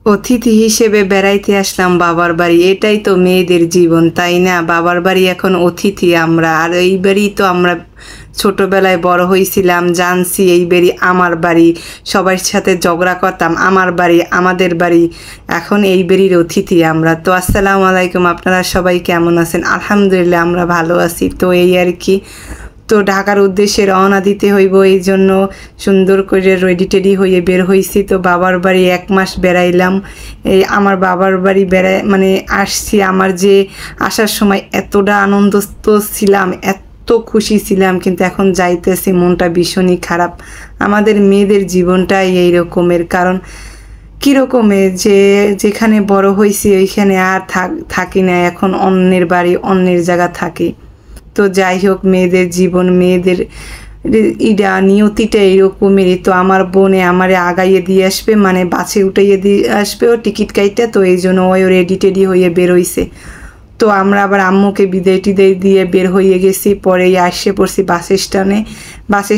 অতিথি হিসেবে বেড়াইতে আসলাম বাবার বাড়ি। এটাই তো মেয়েদের জীবন, তাই না? বাবার বাড়ি এখন অতিথি আমরা। আর এই বাড়ি তো আমরা ছোটবেলায় বড় হয়েছিলাম, জানছি এই বাড়ি আমার বাড়ি, সবার সাথে ঝগড়া করতাম আমার বাড়ি আমাদের বাড়ি। এখন এই বাড়ির অতিথি আমরা। তো আসসালামু আলাইকুম, আপনারা সবাই কেমন আছেন? আলহামদুলিল্লাহ আমরা ভালো আছি। তো এই আর কি, তো ঢাকার উদ্দেশ্যে রওনা দিতে হইব, এই জন্য সুন্দর করে রেডি টেডি হয়ে বের হয়েছি। তো বাবার বাড়ি 1 মাস বেড়াইলাম। এই আমার বাবার বাড়ি মানে আসছি, আমার যে আসার সময় এতটা আনন্দিত ছিলাম, এত খুশি ছিলাম, কিন্তু এখন যাইতেছি মনটা ভীষণই খারাপ। আমাদের মেয়েদের জীবনটাই এই রকমের। কারণ কীরকমের যে যেখানে বড় হয়েছি ওইখানে আর থাকি না, এখন অন্যের বাড়ি অন্যের জায়গা থাকি। তো যাই হোক, মেয়েদের জীবন, মেয়েদের নিয়তিটা এইরকমেরই। তো আমার বোনে আমারে আগাইয়ে দিয়ে আসবে, মানে বাসে উঠাইয়ে দিয়ে আসবে ও টিকিট কাইটা। তো এই জন্য ওই রেডি টেডি হয়ে বের হইছে। তো আমরা আবার আম্মুকে বিদায় টিদায় দিয়ে বের হয়ে গেছি। পরেই আসে পড়ছি বাস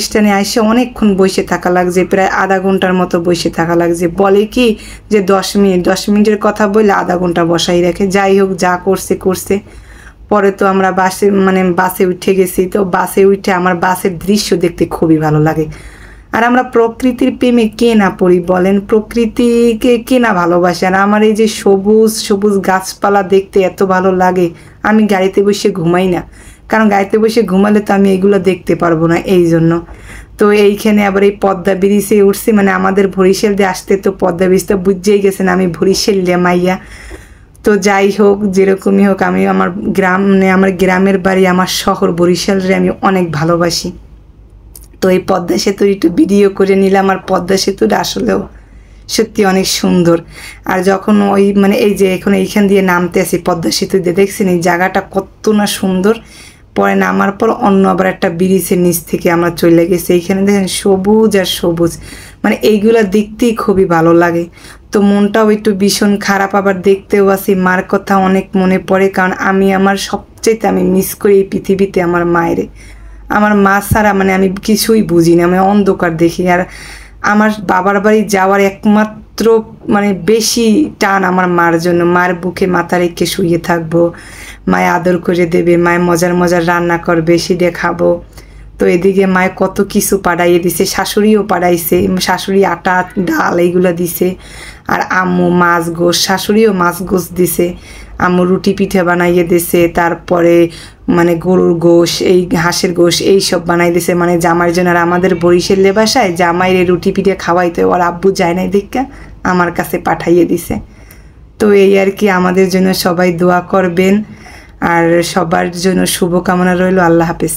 স্ট্যান্ডে আসে অনেকক্ষণ বসে থাকা লাগছে, প্রায় আধা ঘন্টার মতো বসে থাকা লাগছে। বলে কি যে 10 মিনিটের কথা বলে আধা ঘন্টা বসাই রাখে। যাই হোক, যা করছে। পরে তো আমরা বাসে উঠে গেছি। তো বাসে উঠে আমার বাসের দৃশ্য দেখতে খুবই ভালো লাগে। আর আমরা প্রকৃতির প্রেমে কে না পড়ি বলেন? প্রকৃতিকে কে না ভালোবাসে? আর আমার এই যে সবুজ সবুজ গাছপালা দেখতে এত ভালো লাগে। আমি গাড়িতে বসে ঘুমাই না, কারণ গাড়িতে বসে ঘুমালে তো আমি এগুলো দেখতে পারবো না, এই জন্য। তো এইখানে আবার এই পদ্মা ব্রিজে উঠছি, মানে আমাদের বরিশাল দিয়ে আসতে তো পদ্মা ব্রিজটা বুঝেই গেছেন আমি বরিশাল মাইয়া। তো যাই হোক, যেরকমই হোক, আমি আমার আমার গ্রামের বাড়ি, আমার শহর বরিশালরে আমি অনেক ভালোবাসি। তো এই পদ্মা সেতুর একটু ভিডিও করে নিলাম। আর পদ্মা সেতুটা আসলেও সত্যি অনেক সুন্দর। আর যখন এই যে এখন এইখান দিয়ে নামতে আসি পদ্মা সেতু দিয়ে, দেখছেন এই জায়গাটা কত না সুন্দর। পরে নামার পর অন্য আবার একটা ব্রিজের নিচ থেকে আমরা চলে গেছি। এইখানে দেখেন সবুজ আর সবুজ, মানে এইগুলা দেখতেই খুবই ভালো লাগে। তো মনটাও একটু ভীষণ খারাপ, আবার দেখতেও আসি। মার কথা অনেক মনে পড়ে, কারণ আমার সবচেয়ে আমি মিস করি এই পৃথিবীতে আমার মায়েরে। আমার মা ছাড়া আমি কিছুই বুঝি না, আমি অন্ধকার দেখি। আর আমার বাবার বাড়ি যাওয়ার একমাত্র বেশি টান আমার মার জন্য। মার বুকে মাথা রেখে শুয়ে থাকবো, মায় আদর করে দেবে, মায় মজার মজার রান্না করবে, সেটা খাবো। তো এদিকে মায় কত কিছু পাঠাইয়ে দিছে, শাশুড়িও পাঠাইছে, শাশুড়ি আটা ডাল এইগুলো দিছে। আর আম্মু মাছ গোশ, শাশুড়িও মাছ গোশ দিছে। আম্মু রুটি পিঠে বানাইয়ে দিছে, তারপরে গরুর গোশ, এই হাঁসের গোশ এইসব বানাই দিছে জামাইয়ের জন্য। আর আমাদের বরিশালে বাসায় জামাইয়ের রুটি পিঠে খাওয়াইতে ওর আব্বু যায় নাই দেখা আমার কাছে পাঠাইয়ে দিছে। তো এই আর কি, আমাদের জন্য সবাই দোয়া করবেন, আর সবার জন্য শুভকামনা রইল। আল্লাহ হাফেজ।